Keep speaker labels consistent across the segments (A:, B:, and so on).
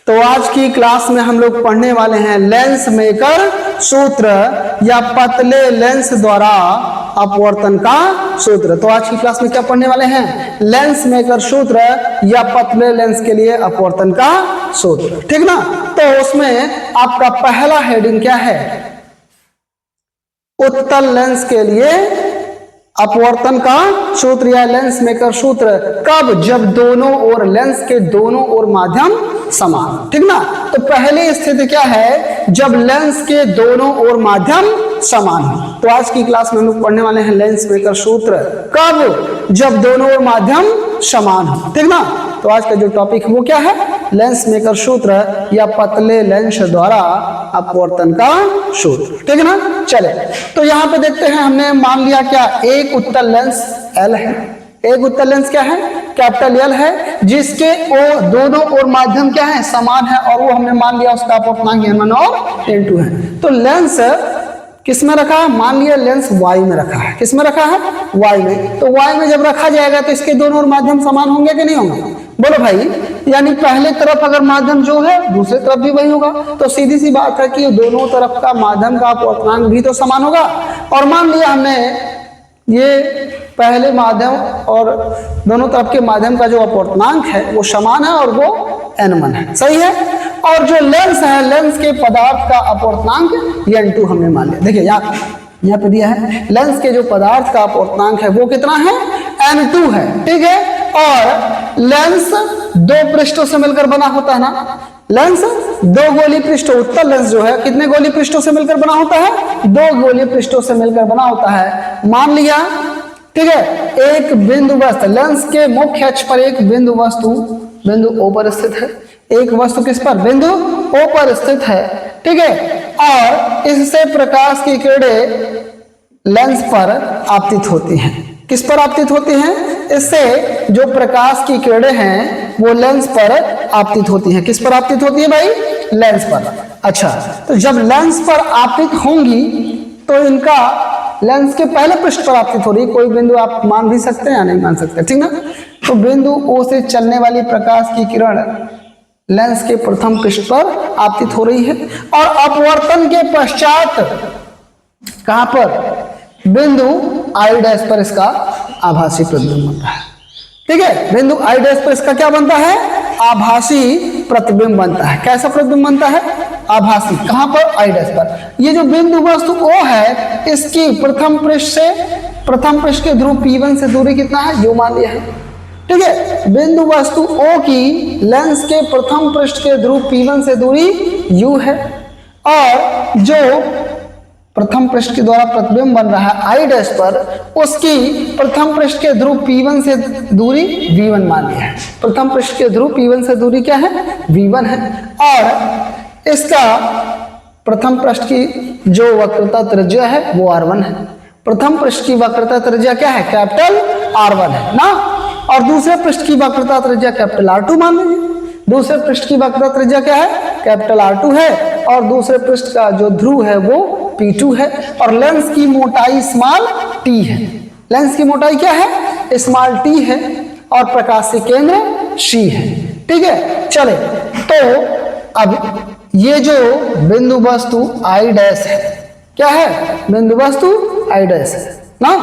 A: तो आज की क्लास में हम लोग पढ़ने वाले हैं लेंस मेकर सूत्र या पतले लेंस द्वारा अपवर्तन का सूत्र। तो आज की क्लास में क्या पढ़ने वाले हैं? लेंस मेकर सूत्र या पतले लेंस के लिए अपवर्तन का सूत्र, ठीक ना। तो उसमें आपका पहला हेडिंग क्या है? उत्तल लेंस के लिए अपवर्तन का सूत्र या लेंस मेकर सूत्र कब? जब दोनों ओर लेंस के दोनों ओर माध्यम समान, ठीक ना। तो पहली स्थिति क्या है? जब लेंस के दोनों ओर माध्यम समान हो। तो आज की क्लास में हम लोग पढ़ने वाले हैं लेंस मेकर सूत्र कब? जब दोनों ओर माध्यम समान हो, ठीक ना। तो आज का जो टॉपिक है वो क्या है? लेंस मेकर सूत्र या पतले लेंस द्वारा अपवर्तन का सूत्र, ठीक है ना। चले तो यहाँ पे देखते हैं, हमने मान लिया क्या? एक उत्तल लेंस L है। एक उत्तल लेंस क्या है? कैपिटल L है, जिसके दोनों ओर माध्यम क्या है? समान है, और वो हमने मान लिया उसका अपवर्तनांक N1 और N2 है। तो लेंस किस में रखा है? मान लिया लेंस Y में रखा है। किस में रखा है? Y में। तो Y में जब रखा जाएगा तो इसके दोनों ओर माध्यम समान होंगे कि नहीं होंगे? बोलो भाई। यानी पहले तरफ अगर माध्यम जो है दूसरी तरफ भी वही होगा। तो सीधी सी बात है कि दोनों तरफ का माध्यम का अपवर्तनांक भी तो समान होगा। और मान लिया हमने ये पहले माध्यम और दोनों तरफ के माध्यम का जो अपवर्तनांक है वो समान है और वो N1 है, सही है। और जो लेंस है, लेंस के पदार्थ का अपवर्तनांक N2 हमने मान लिया। देखिए यहाँ पे दिया है लेंस के जो पदार्थ का अपवर्तनांक है वो कितना है? N2 है, ठीक है। और लेंस दो पृष्ठों से मिलकर बना होता है ना। लेंस दो गोलीय पृष्ठों, उत्तल लेंस जो है कितने गोलीय पृष्ठों से मिलकर बना होता है? दो गोलीय पृष्ठों से मिलकर बना होता है। मान लिया, ठीक है। एक बिंदु वस्तु, लेंस के मुख्य अक्ष पर एक बिंदु वस्तु बिंदु O पर स्थित है। एक वस्तु किस पर? बिंदु O पर स्थित है, ठीक है। और इससे प्रकाश की किरणें लेंस पर आपतित होती हैं। किस पर आपतित होती हैं? इससे जो प्रकाश की किरणें हैं वो लेंस पर आपतित होती हैं। किस पर आपतित होती है भाई? लेंस पर। अच्छा, तो जब लेंस पर आपतित होंगी तो इनका लेंस के पहले पृष्ठ पर आपतित हो रही, कोई बिंदु आप मान भी सकते हैं या नहीं मान सकते, ठीक ना। तो बिंदु O से चलने वाली प्रकाश की किरण लेंस के प्रथम पृष्ठ पर आपतित हो रही है, और अपवर्तन के पश्चात कहां पर? बिंदु I' पर इसका आभासी प्रतिबिंब बनता है, ठीक है। बिंदु I' पर इसका क्या बनता है? आभासी प्रतिबिंब बनता है। कैसा प्रतिबिंब बनता है? आभासी। कहां पर? I' पर। ये जो बिंदु वस्तु O है, इसकी प्रथम पृष्ठ के ध्रुव P1 से दूरी कितना है? U मान लिया है, ठीक है। बिंदु वस्तु O की लेंस के प्रथम पृष्ठ के ध्रुव P1 से दूरी U है, और जो प्रथम पृष्ठ के द्वारा प्रतिबिंब बन रहा है I' पर, उसकी प्रथम पृष्ठ के ध्रुव P1 से दूरी V1 मान लिया है। प्रथम पृष्ठ के ध्रुव P1 से दूरी क्या है? V1 है। और इसका प्रथम पृष्ठ की जो वक्रता त्रिज्या है वो R1 है। प्रथम पृष्ठ की वक्रता त्रिज्या क्या है? कैपिटल R1 है ना। और दूसरे पृष्ठ की वक्रता त्रिज्या कैपिटल R2 मान लीजिए। दूसरे पृष्ठ की वक्रता त्रिज्या क्या है? कैपिटल R2 है। और दूसरे पृष्ठ का जो ध्रुव है वो P2 है। और लेंस की मोटाई स्मॉल t है। लेंस की मोटाई क्या है? स्मॉल t है। और प्रकाशीय केंद्र C है, ठीक है। चले तो अब ये जो बिंदु वस्तु I' है, क्या है? बिंदु वस्तु I' है ना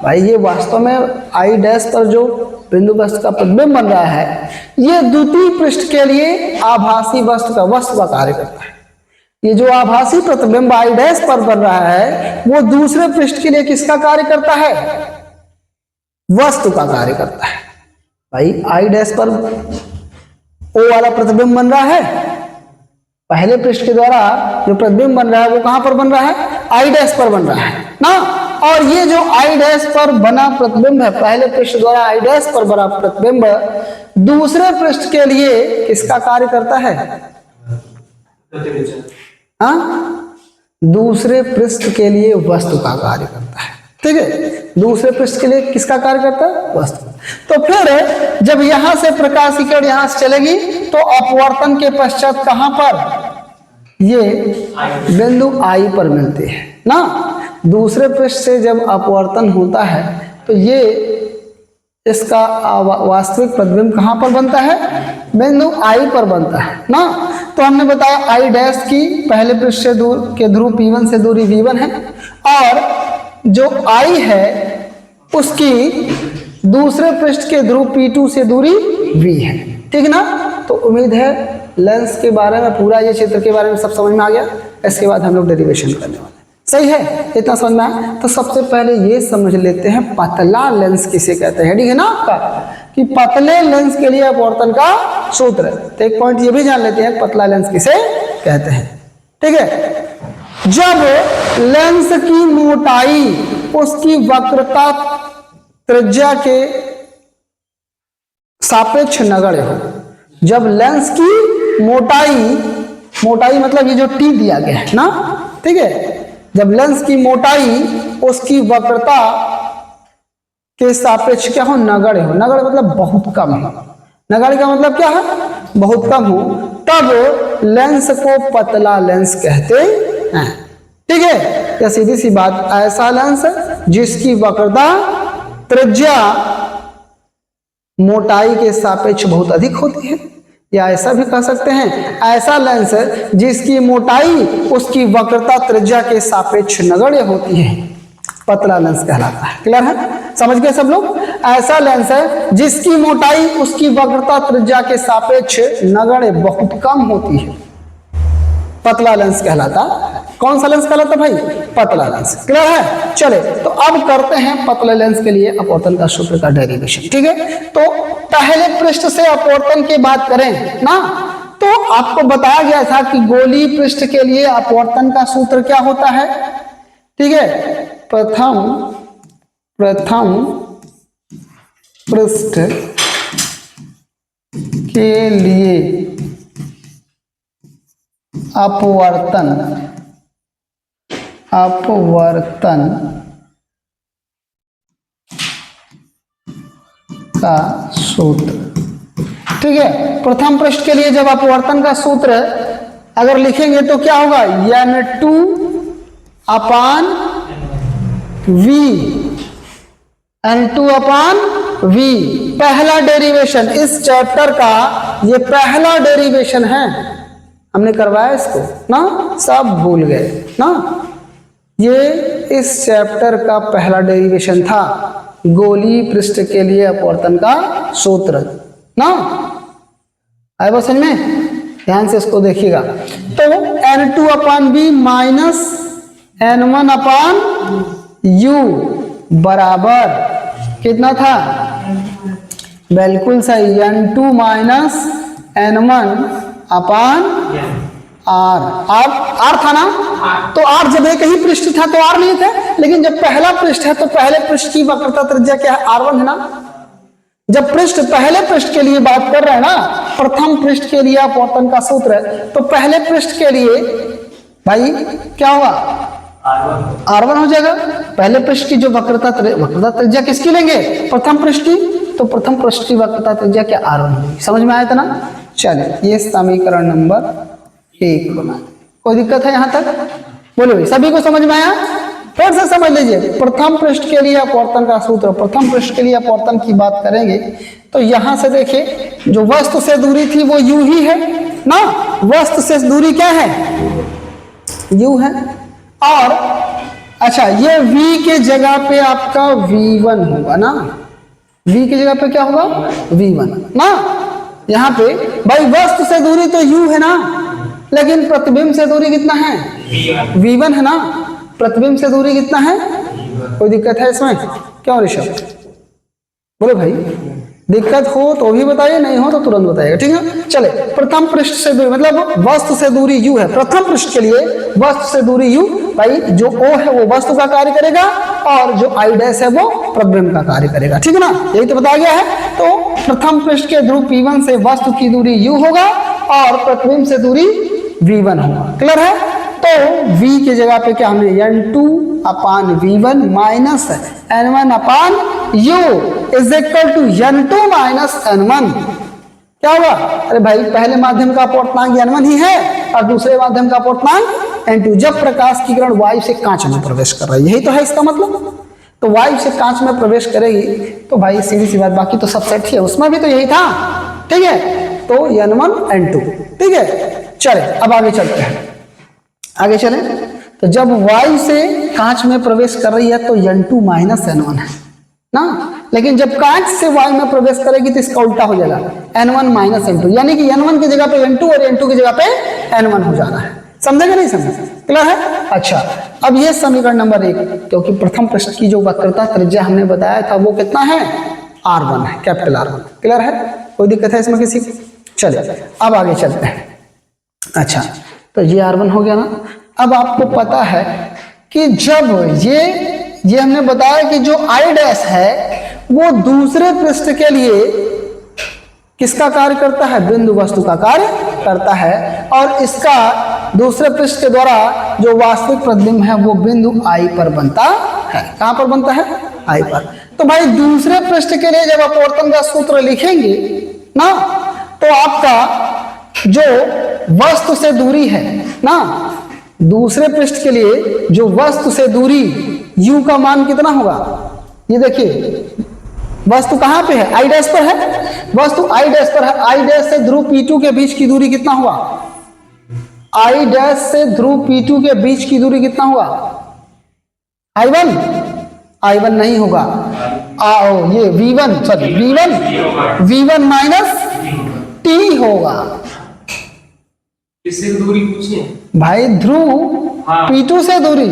A: भाई। ये वास्तव में I' पर जो बिंदु वस्तु का प्रतिबिंब बन रहा है, ये द्वितीय पृष्ठ के लिए आभासी वस्तु का कार्य करता है। ये जो आभासी प्रतिबिंब I' पर बन रहा है वो दूसरे पृष्ठ के लिए किसका कार्य करता है? वस्तु का कार्य करता है भाई। I' पर O वाला प्रतिबिंब बन रहा है, पहले पृष्ठ के द्वारा जो प्रतिबिंब बन रहा है वो कहां पर बन रहा है? I' पर बन रहा है ना। और ये जो I' पर बना प्रतिबिंब है, पहले पृष्ठ द्वारा I' पर बना प्रतिबिंब दूसरे पृष्ठ के लिए किसका कार्य करता है? दूसरे पृष्ठ के लिए वस्तु का कार्य करता है, ठीक है। दूसरे पृष्ठ के लिए किसका कार्य करता है? वस्तु। तो फिर जब यहां से प्रकाश की किरण यहां से चलेगी तो अपवर्तन के पश्चात कहां पर? ये बिंदु I पर मिलते हैं ना। दूसरे पृष्ठ से जब अपवर्तन होता है तो ये इसका वास्तविक प्रतिबिंब कहाँ पर बनता है? बिंदु आई पर बनता है ना। तो हमने बताया आई डैश की पहले पृष्ठ से दूर के ध्रुव P1 से दूरी V1 है और जो आई है उसकी दूसरे पृष्ठ के ध्रुव P2 से दूरी V है, ठीक ना। तो उम्मीद है लेंस के बारे में पूरा ये चित्र के बारे में सब समझ में आ गया। इसके बाद हम लोग डेरिवेशन करने वाले हैं, सही है, इतना समझ में आया। तो सबसे पहले ये समझ लेते हैं पतला लेंस किसे कहते हैं, ठीक है ना आपका, कि पतले लेंस के लिए अपवर्तन का सूत्र। तो एक पॉइंट ये भी जान लेते हैं पतला लेंस किसे कहते हैं, ठीक है। जब लेंस की मोटाई उसकी वक्रता त्रिज्या के सापेक्ष नगण्य हो। जब लेंस की मोटाई मतलब ये जो टी दिया गया है ना, ठीक है, जब लेंस की मोटाई उसकी वक्रता के सापेक्ष क्या हो? नगण्य हो। नगण्य मतलब बहुत कम हो। नगण्य का मतलब क्या है? बहुत कम हो। तब लेंस को पतला लेंस कहते हैं, ठीक है। या सीधी सी बात, ऐसा लेंस जिसकी वक्रता त्रिज्या मोटाई के सापेक्ष बहुत अधिक होती है, या ऐसा भी कह सकते हैं ऐसा लेंस जिसकी मोटाई उसकी वक्रता त्रिज्या के सापेक्ष नगण्य होती है, पतला लेंस कहलाता है। क्लियर है? समझ गए सब लोग? ऐसा लेंस है जिसकी मोटाई उसकी वक्रता त्रिज्या के सापेक्ष नगण्य बहुत कम होती है, पतला लेंस कहलाता है। कौन सा लेंस कहलाता भाई? पतला लेंस। क्लियर है? चले तो अब करते हैं पतले लेंस के लिए अपवर्तन का सूत्र का डेरिवेशन, ठीक है। तो पहले पृष्ठ से अपवर्तन की बात करें ना, तो आपको बताया गया था कि गोलीय पृष्ठ के लिए अपवर्तन का सूत्र क्या होता है, ठीक है। प्रथम पृष्ठ के लिए अपवर्तन का सूत्र, ठीक है। प्रथम पृष्ठ के लिए जब अपवर्तन का सूत्र अगर लिखेंगे तो क्या होगा? N2 अपान V, N2 अपान V। पहला डेरिवेशन इस चैप्टर का, ये पहला डेरिवेशन है, हमने करवाया इसको ना, सब भूल गए ना। ये इस चैप्टर का पहला डेरिवेशन था, गोलीय पृष्ठ के लिए अपवर्तन का सूत्र ना। आए बात समझ में? ध्यान से इसको देखिएगा। तो N2 अपान B minus N1 upon U बराबर कितना था? बिल्कुल सही, N2 माइनस N1 अपान R था ना। तो R जब एक ही पृष्ठ था तो R नहीं था, लेकिन जब पहला पृष्ठ है तो पहले पृष्ठ की वक्रता त्रिज्या क्या है? R1 है ना। जब पृष्ठ पहले पृष्ठ के लिए बात कर रहे हैं ना, प्रथम पृष्ठ के लिए अपवर्तन का सूत्र है, तो पहले पृष्ठ के लिए भाई क्या होगा? R1 हो जाएगा। पहले पृष्ठ की जो वक्रता त्रिज्या किसकी लेंगे? प्रथम पृष्ठ की। तो प्रथम पृष्ठ की वक्रता त्रिज्या क्या? R1 होगी। समझ में आया था ना? चलिए ये समीकरण नंबर 1 बना। कोई दिक्कत है यहां तक? बोलो भाई, सभी को समझ में आया? फिर से समझ लीजिए, प्रथम पृष्ठ के लिए अपवर्तन का सूत्र, प्रथम पृष्ठ के लिए अपवर्तन की बात करेंगे तो यहां से देखिए, जो वस्तु से दूरी थी वो U ही है ना। वस्तु से दूरी क्या है? U है। और अच्छा, ये V के जगह पे आपका V1 होगा ना। V की जगह पे क्या होगा? V1 ना। यहाँ पे भाई वस्तु से दूरी तो U है ना, लेकिन प्रतिबिंब से दूरी कितना है? V1 है ना। प्रतिबिंब से दूरी कितना है? कोई दिक्कत है इसमें? क्यों ऋषभ? बोलो भाई, दिक्कत हो तो भी बताइए, नहीं हो तो तुरंत बताइएगा, ठीक है। चले, प्रथम पृष्ठ से दूरी मतलब वस्तु से दूरी U है। प्रथम पृष्ठ के लिए वस्तु से दूरी U, भाई जो O है वो वस्तु का कार्य करेगा और जो I डैश है वो प्रतिबिंब का कार्य करेगा, ठीक है ना। यही तो बताया गया है। तो प्रथम पृष्ठ के ध्रुव P1 से वस्तु की दूरी U होगा और प्रतिबिंब से दूरी V1 होगा। क्लियर है? तो V की जगह पे क्या हमने N2 upon V1 minus N1 upon U is equal to N2 minus N1। क्या होगा? अरे भाई, पहले माध्यम का अपवर्तनांक N1 ही है और दूसरे माध्यम का अपवर्तनांक N2। जब प्रकाश की किरण वायु से कांच में प्रवेश कर रहा है, यही तो है इसका मतलब। तो वायु से कांच में प्रवेश करेगी तो भाई सीधी सी बात, बाकी तो सब सेट ही है, उसमें भी तो यही था, ठीक है। तो N1 N2, ठीक है। चले अब आगे चलते हैं, आगे चले। तो जब वायु से कांच में प्रवेश कर रही है तो N2 माइनस N1 है ना, लेकिन जब कांच से वायु में प्रवेश करेगी तो इसका उल्टा हो जाएगा, N1 माइनस N2, यानी कि N1 की जगह पे N2 और N2 की जगह पे N1 हो जाना है। समझेगा नहीं समझे? क्लियर है? अच्छा, अब ये समीकरण नंबर 1, क्योंकि प्रथम प्रश्न की जो वक्रता त्रिज्या हमने बताया था वो कितना है, R1 है, कैपिटल R1। क्लियर है? कोई दिक्कत है इसमें किसी को? चलिए अब आगे चलते हैं। अच्छा, तो ये R1 हो गया ना। अब आपको पता है कि जब ये हमने बताया कि जो I डैश है वो दूसरे पृष्ठ के लिए किसका कार्य करता है, बिंदु वस्तु का कार्य करता है, और इसका दूसरे पृष्ठ के द्वारा जो वास्तविक प्रतिबिंब है वो बिंदु I पर बनता है। कहां पर बनता है? I पर। तो भाई दूसरे पृष्ठ के लिए जब अपवर्तन का सूत्र लिखेंगे ना, तो आपका जो वस्तु से दूरी है ना, दूसरे पृष्ठ के लिए जो वस्तु से दूरी u का मान कितना होगा, ये देखिए वस्तु कहां पे है, I डैश पर है, वस्तु I डैश पर है। I डैश से ध्रुव P2 के बीच की दूरी कितना हुआ, I डैश से ध्रुव P2 के बीच की दूरी कितना हुआ, I1 नहीं होगा, आओ ये V1 sorry V1 minus T होगा।
B: किससे दूरी पूछिए
A: भाई ध्रुव P2 से दूरी,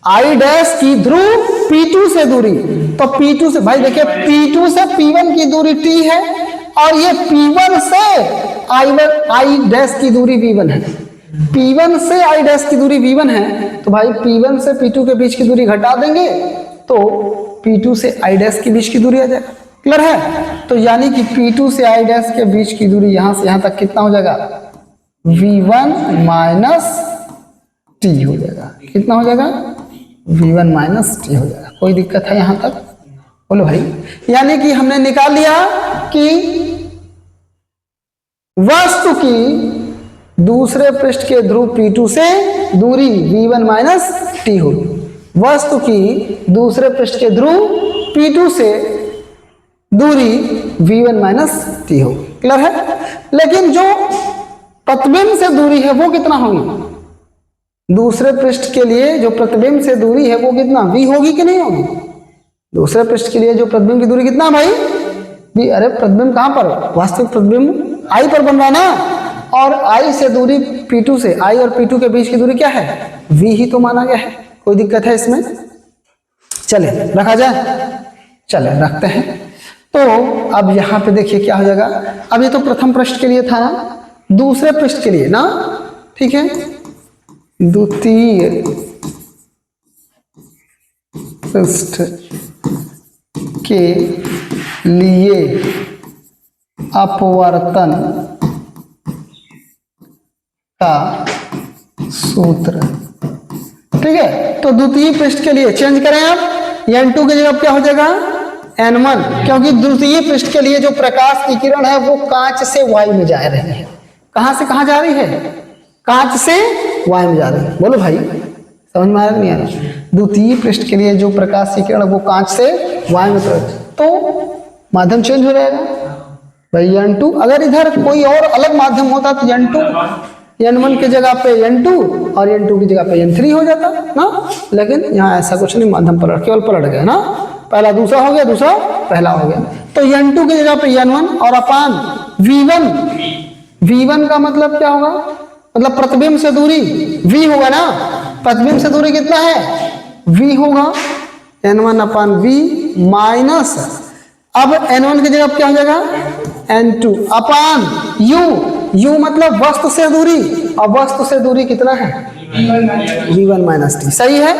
A: I डैश की ध्रुव P2 से दूरी, तो P2 से भाई देखिए P2 से P1 की दूरी T है, और ये P1 से I डैश की दूरी V1 है। P1 से I डैश की दूरी V1 है, तो भाई P1 से P2 के बीच की दूरी घटा देंगे तो P2 से I डैश के बीच की दूरी आ जाएगा। क्लियर है? तो यानी कि P2 से I डैश के बीच की दूरी यहां से यहां तक कितना हो जाएगा, V1 माइनस T हो जाएगा। कितना हो जाएगा, V1 माइनस T हो जाएगा। कोई दिक्कत है यहां तक? बोलो भाई। यानी कि हमने निकाल लिया कि वस्तु की दूसरे पृष्ठ के ध्रुव P2 से दूरी V1 माइनस T होगी, वस्तु की दूसरे पृष्ठ के ध्रुव P2 से दूरी V1 माइनस T होगी। क्लियर है? लेकिन जो प्रतिबिंब से दूरी है वो कितना होगी, दूसरे पृष्ठ के लिए जो प्रतिबिंब से दूरी है वो कितना, V होगी कि नहीं होगी? दूसरे पृष्ठ के लिए जो प्रतिबिंब की दूरी कितना भाई, V। अरे प्रतिबिंब कहां पर, वास्तविक प्रतिबिंब I पर बन रहा है ना, और I से दूरी P2 से, I और P2 के बीच की दूरी क्या है, V ही तो माना गया है। कोई दिक्कत है इसमें? चले रखा जाए, चले रखते हैं। तो अब यहां पे देखिए क्या हो जाएगा। अब ये तो प्रथम पृष्ठ के लिए था ना, दूसरे पृष्ठ के लिए ना, ठीक है, द्वितीय पृष्ठ के लिए अपवर्तन का सूत्र, ठीक है। तो द्वितीय पृष्ठ के लिए चेंज करें आप, N2 की जगह क्या हो जाएगा, N1, क्योंकि द्वितीय पृष्ठ के लिए जो प्रकाश की किरण है वो कांच से वायु में जा रही है। कहां से कहां जा रही है, कांच से वायु में जा रही है। बोलो भाई, समझ में आ रहा नहीं आ रहा? द्वितीय पृष्ठ के लिए जो प्रकाश की किरण वो कांच से वायु में प्रवेश, तो माध्यम चेंज हो जाएगा भाई। N2, अगर इधर कोई और अलग माध्यम होता तो N2, N1 की जगह पे N2 और N2 की जगह पे N3 हो जाता ना, लेकिन यहाँ ऐसा कुछ नहीं, माध्यम पलट, केवल पलट गया ना, पहला दूसरा हो गया, दूसरा पहला हो गया। तो N2 की जगह पे N1 और अपान V1 का मतलब क्या होगा, मतलब प्रतिबिंब से दूरी V होगा ना, प्रतिबिंब से दूरी कितना है, V होगा, N1 अपान V माइनस, अब N1 की जगह क्या हो जाएगा, N2 अपान U मतलब वस्तु से दूरी, और वस्तु से दूरी कितना है, V1 माइनस T। सही है?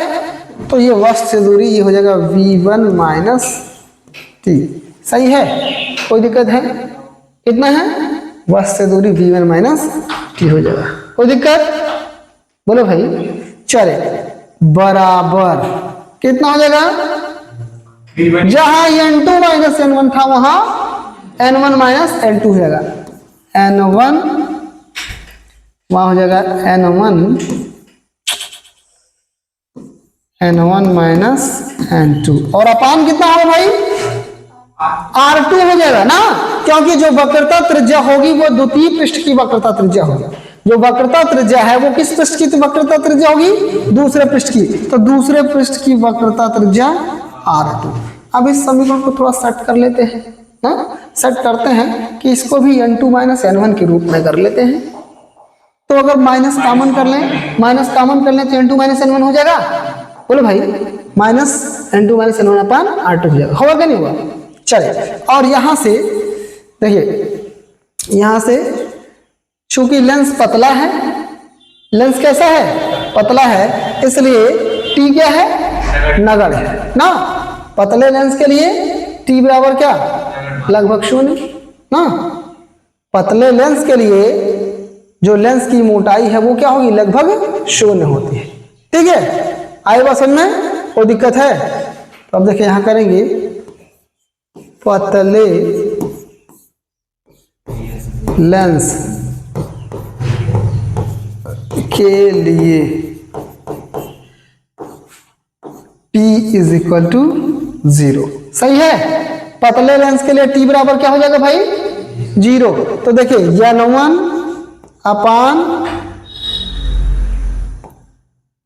A: तो ये वस्तु से दूरी ये हो जाएगा V1 माइनस T। सही है? कोई दिक्कत है? कितना है, वस्तु से दूरी V1 माइनस T हो जाएगा। कोई दिक्कत? बोलो भाई। चले, बराबर कितना हो जाएगा, जहां N2 माइनस N1 था वहां N1 माइनस N2 हो जाएगा, N1 वहां हो जाएगा N1 N1 माइनस N2 और अपान कितना होगा भाई R2 हो जाएगा ना, क्योंकि जो वक्रता त्रिज्या होगी वो द्वितीय पृष्ठ की वक्रता त्रिज्या होगी। जो वक्रता त्रिज्या है वो किस पृष्ठ की वक्रता त्रिज्या होगी, दूसरे पृष्ठ की, तो दूसरे पृष्ठ की वक्रता त्रिज्या R2। अब इस समीकरण को थोड़ा सेट कर लेते हैं ना, सेट करते हैं कि इसको भी N2 माइनस N1 के रूप में कर लेते हैं। तो अगर माइनस कॉमन कर लें तो N2 माइनस N1 हो जाएगा, बोलो भाई, माइनस N2 माइनस N1 अपान R2 हो जाएगा, होगा क्या नहीं होगा। चले, और यहां से देखिए, यहां से चूंकि लेंस पतला है, लेंस कैसा है, पतला है, इसलिए T क्या है, नगण्य है ना। पतले लेंस के लिए T बराबर क्या, लगभग शून्य ना। पतले लेंस के लिए जो लेंस की मोटाई है वो क्या होगी, लगभग शून्य होती है। ठीक है, आए बात समझ में, कोई दिक्कत है। तो अब देखिए यहां करेंगे, पतले लेंस के लिए P इज इक्वल टू 0, सही है। पतले लेंस के लिए T बराबर क्या हो जाएगा भाई, 0। तो देखिए N1 अपान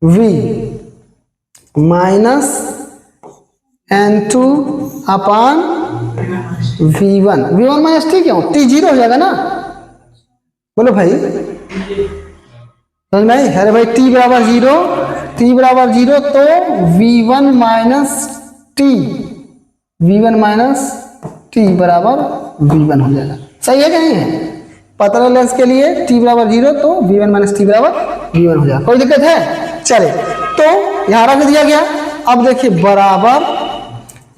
A: V minus N2 upon V1 minus T क्यों, T 0 हो जाएगा ना, बोलो भाई, समझ में? अरे भाई T बराबर 0, तो V1 माइनस T बराबर V1 हो जाएगा, सही है कि नहीं है। पतला लेंस के लिए T बराबर 0, तो V1 माइनस T बराबर V1 हो जाएगा, कोई दिक्कत है। चले, तो यहां रख दिया गया। अब देखिए बराबर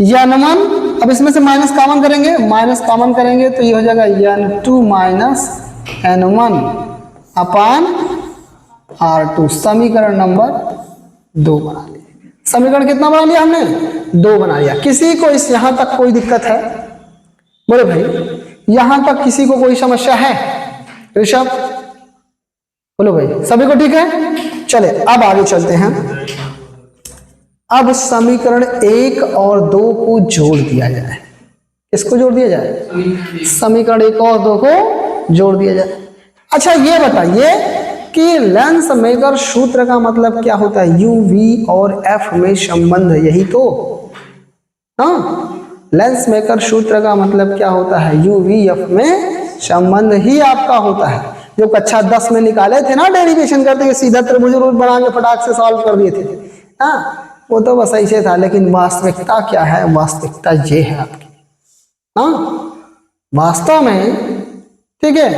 A: N1, अब इसमें से माइनस कॉमन करेंगे, तो ये हो जाएगा N2 माइनस N1 अपान R2। समीकरण नंबर 2 बना लिया। समीकरण कितना बना लिया हमने, 2 बना लिया। किसी को इस यहां तक कोई दिक्कत है, बोले भाई, यहां तक किसी को कोई समस्या है, ऋषभ, बोलो भाई, सभी को ठीक है। चले, अब आगे चलते हैं। अब समीकरण 1 और 2 को जोड़ दिया जाए। किसको जोड़ दिया जाए, समीकरण 1 और 2 को जोड़ दिया जाए। अच्छा ये बताइए कि लेंस मेकर सूत्र का मतलब क्या होता है, U V और F में संबंध, यही तो, हाँ, लेंस मेकर सूत्र का मतलब क्या होता है, U V F में संबंध ही आपका होता है। जो कक्षा 10 में निकाले थे ना, डेरिवेशन करते हुए सीधा त्रिभुज रूप बना के फटाक से सॉल्व कर दिए थे, हाँ, वो तो बस ऐसे था। लेकिन वास्तविकता क्या है, वास्तविकता ये है आपकी, हाँ, वास्तव में, ठीक है,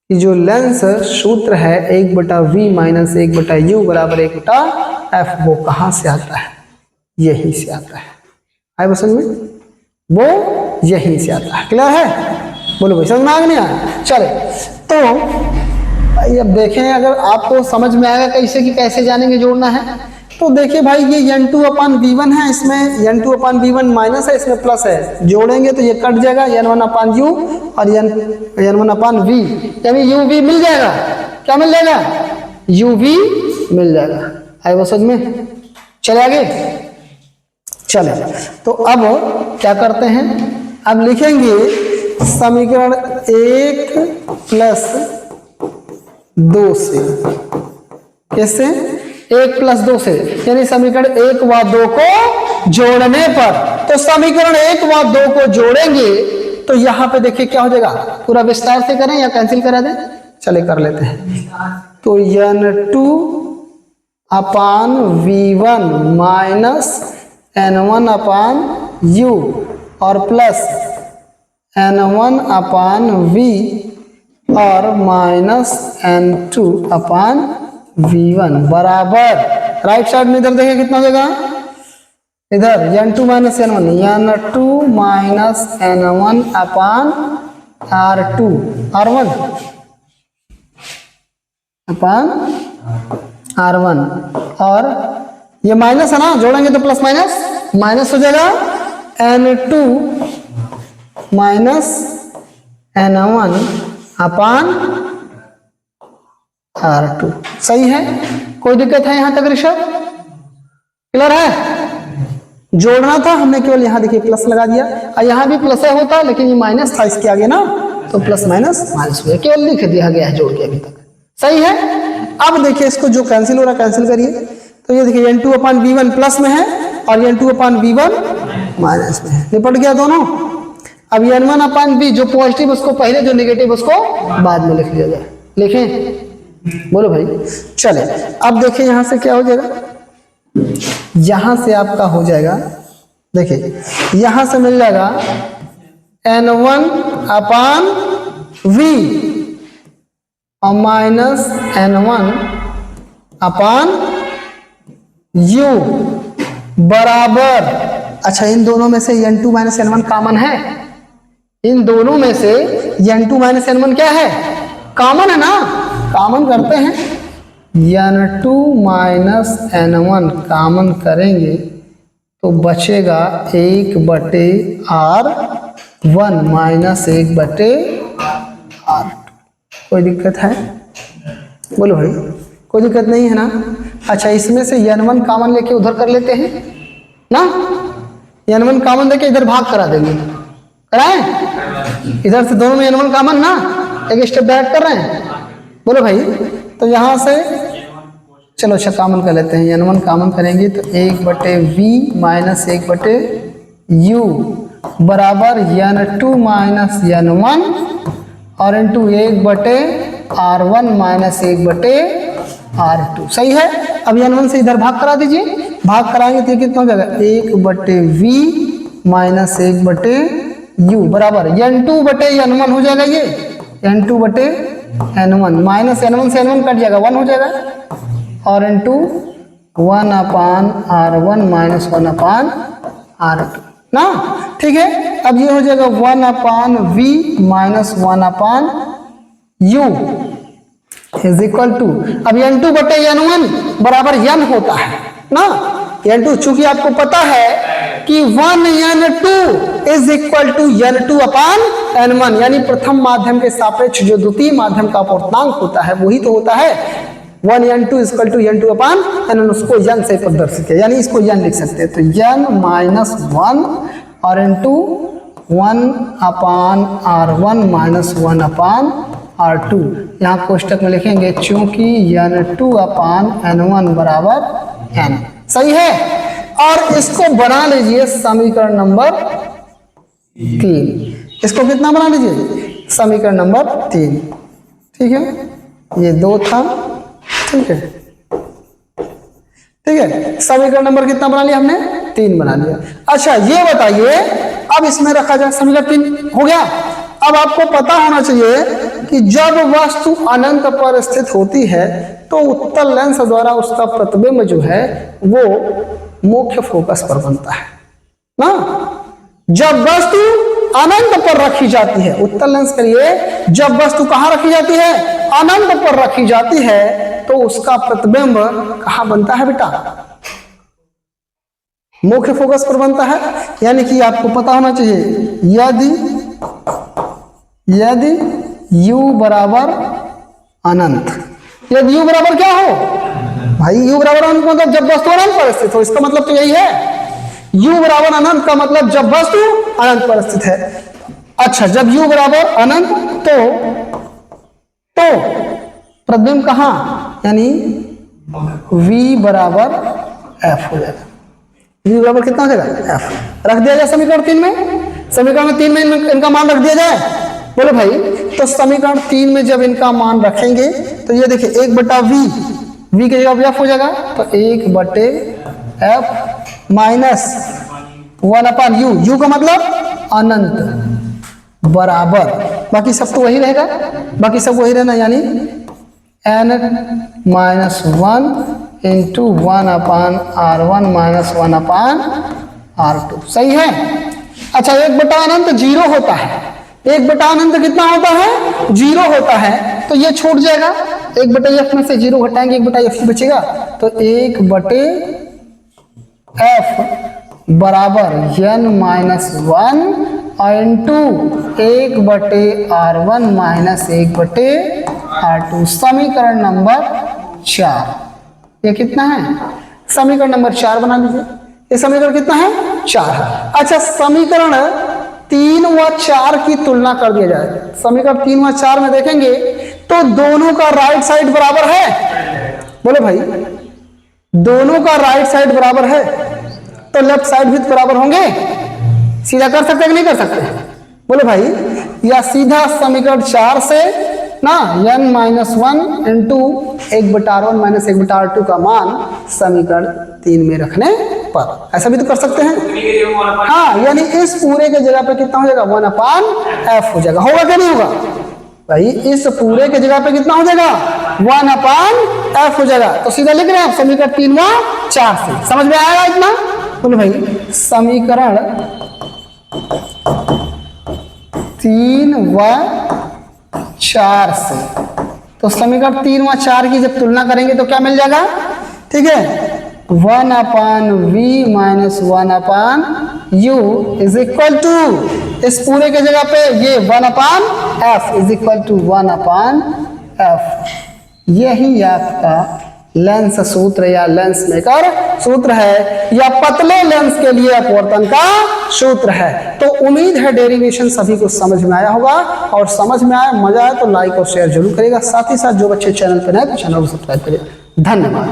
A: कि जो लेंस सूत्र है 1/V माइनस 1/U बराबर 1/F, वो कहां से आता है, यही से आता है। आए समझ में, वो यही से आता है। क्लियर है, बोलो भाई, समझ में आ गया। चले, तो भाई अब देखें, अगर आपको समझ में आएगा कैसे कि कैसे जानेंगे जोड़ना है, तो देखिए भाई, ये N2 अपान V1 है, इसमें N2 अपान V1 माइनस है, इसमें प्लस है, जोड़ेंगे तो ये कट जाएगा, N1 अपान U और N1 अपान V, यानी UV मिल जाएगा। क्या मिल जाएगा, UV मिल जाएगा। आए वो समझ में, चले आगे। चले, तो अब क्या करते हैं, अब लिखेंगे समीकरण 1 प्लस 2 से, कैसे, 1 प्लस 2 से, यानी समीकरण 1 व 2 को जोड़ने पर, तो समीकरण 1 व 2 को जोड़ेंगे तो यहां पे देखिए क्या हो जाएगा, पूरा विस्तार से करें या कैंसिल करा दें, चले कर लेते हैं। तो N2 upon V1 minus N1 upon U और प्लस N1 अपान V और माइनस N2 अपान V1 बराबर, राइट साइड में इधर देखिए कितना हो जाएगा, इधर N2 minus N1, N2 minus N1 अपान R2, R1 अपान R1, और ये माइनस है ना, जोड़ेंगे तो प्लस माइनस हो जाएगा, N2 माइनस N1 अपान R2। सही है, कोई दिक्कत है यहां तक ऋषभ, क्लियर है? जोड़ना था हमने, केवल यहाँ देखिए प्लस लगा दिया, और यहाँ भी प्लस होता लेकिन ये माइनस था इसके आगे ना, तो प्लस माइनस माइनस हो गया, केवल लिख दिया गया है जोड़ के अभी तक। सही है? अब देखिए इसको जो कैंसिल हो रहा है कैंसिल करिए, तो ये देखिए n2/v1 प्लस में है और n2/v1 माइनस में है, निपट गया दोनों। अब n1/v जो पॉजिटिव उसको पहले, जो नेगेटिव उसको बाद में लिख लिया जाए। लिखें? बोलो भाई। चले अब देखिए यहां से क्या हो जाएगा, यहां से आपका हो जाएगा, देखिए यहां से मिल जाएगा n1/v और माइनस n1/u बराबर, अच्छा इन दोनों में से n2 माइनस n1 कॉमन है, इन दोनों में से n2 माइनस n1 क्या है, कॉमन है ना, कॉमन करते हैं, n2 माइनस n1 कॉमन करेंगे तो बचेगा 1/r1 माइनस 1/r2। कोई दिक्कत है? बोलो भाई, कोई दिक्कत नहीं है ना? अच्छा इसमें से n1 कॉमन लेके उधर कर लेते हैं ना, n1 कॉमन लेके इधर भाग करा देंगे, कराएं? इधर से दोनों में n1 कॉमन ना, एक स्टेप बैक कर रहे हैं। बोलो भाई, तो यहां से चलो अच्छा कॉमन कर लेते हैं, n1 कॉमन करेंगे तो 1/v माइनस 1/u बराबर n2 माइनस n1 और इंटू 1/r1 माइनस 1/r2। सही है? अब n1 से इधर भाग करा दीजिए, भाग कराएंगे तो कितना हो जाएगा, 1/v माइनस 1/u बराबर n2/n1 हो जाएगा, ये n2/n1 माइनस n1 से n1 कट जाएगा, 1 हो जाएगा, और इंटू 1/r1 माइनस 1/r2 ना। ठीक है, अब ये हो जाएगा 1/v minus 1/u is equal to, अब n2/n1 बराबर n होता है ना, n2 चूंकि आपको पता है कि 1n2 is equal to n2/n1, यानी प्रथम माध्यम के सापेक्ष जो द्वितीय माध्यम का अपूर्णांक होता है वही तो होता है 1n2 is equal to n2/n1, उसको n से प्रदर्शित है, यानी इसको n लिख सकते हैं, तो n माइनस 1 और इंटू 1/r1 माइनस 1/r2, यहाँ कोष्टक में लिखेंगे चूंकि n2/n1 बराबर n। सही है? और इसको बना लीजिए समीकरण नंबर 3, इसको कितना बना लीजिए, समीकरण नंबर 3। ठीक है, ये 2 था, ठीक है, ठीक है, समीकरण नंबर कितना बना लिया हमने, 3 बना लिया। अच्छा ये बताइए, अब इसमें रखा जाए, समीकरण 3 हो गया। अब आपको पता होना चाहिए कि जब वस्तु अनंत पर स्थित होती है तो उत्तल लेंस द्वारा उसका प्रतिबिंब जो है वो मुख्य फोकस पर बनता है ना। जब वस्तु अनंत पर रखी जाती है, उत्तल लेंस के लिए जब वस्तु कहां रखी जाती है, अनंत पर रखी जाती है, तो उसका प्रतिबिंब कहां बनता है बेटा, मुख्य फोकस पर बनता है। यानी कि आपको पता होना चाहिए, यदि u बराबर अनंत, यदि u बराबर क्या हो भाई, u बराबर अनंत मतलब जब वस्तु अनंत पर स्थित हो, इसका मतलब तो यही है, u बराबर अनंत का मतलब जब वस्तु अनंत पर स्थित है। अच्छा जब u बराबर अनंत तो प्रतिबिंब कहां, यानी v बराबर f हो जाएगा, v बराबर कितना हो जाएगा, f। रख दिया जाए समीकरण 3 में, समीकरण 3 में इनका मान रख दिया जाए। बोलो भाई, तो समीकरण 3 में जब इनका मान रखेंगे तो ये देखिए 1/v, v के जगह f हो जाएगा, तो 1/f माइनस 1/u, u का मतलब अनंत बराबर, बाकी सब तो वही रहेगा, बाकी सब वही रहना, यानी n minus 1 into 1/r1 minus 1/r2। सही है? अच्छा 1/अनंत 0 होता है, 1/अनंत कितना होता है, 0 होता है, तो ये छूट जाएगा, 1/f में से 0 घटाएंगे 1/f बचेगा, तो 1/f बराबर n minus 1 into 1/r1 minus 1/r2, समीकरण नंबर 4। ये कितना है, समीकरण नंबर 4 बना लीजिए। ये समीकरण कितना है? 4 है। अच्छा, समीकरण 3 व 4 की तुलना कर दिया जाए। समीकरण 3 व 4 में देखेंगे तो दोनों का राइट साइड बराबर है। बोलो भाई, दोनों का राइट साइड बराबर है तो लेफ्ट साइड भी बराबर होंगे। सीधा कर सकते कि नहीं कर सकते? बोलो भाई, या सीधा समीकरण 4 से ना n-1 into 1/r1 minus 1/r2 का मान समीकरण 3 में रखने पर, ऐसा भी तो कर सकते हैं। हाँ, यानी इस पूरे के जगह पे कितना हो जाएगा? 1/f हो जाएगा। होगा क्या नहीं होगा भाई? इस पूरे के जगह पे कितना हो जाएगा? 1/f हो जाएगा। तो सीधा लिख रहे हैं समीकरण 3 व 4 से। समझ में आएगा इतना? बोलो भाई, समीकरण 3 व 4 से, तो समीकरण 3 व 4 की जब तुलना करेंगे तो क्या मिल जाएगा? ठीक है, 1/v minus 1/u is equal to, इस पूरे के जगह पे ये 1/f is equal to 1/f। यही आपका लेंस सूत्र या लेंस मेकर सूत्र है, या पतले लेंस के लिए अपवर्तन का सूत्र है। तो उम्मीद है डेरिवेशन सभी को समझ में आया होगा, और समझ में आया, मजा आया तो लाइक और शेयर जरूर करिएगा। साथ ही साथ जो बच्चे चैनल पर नए तो चैनल को सब्सक्राइब करिए। धन्यवाद।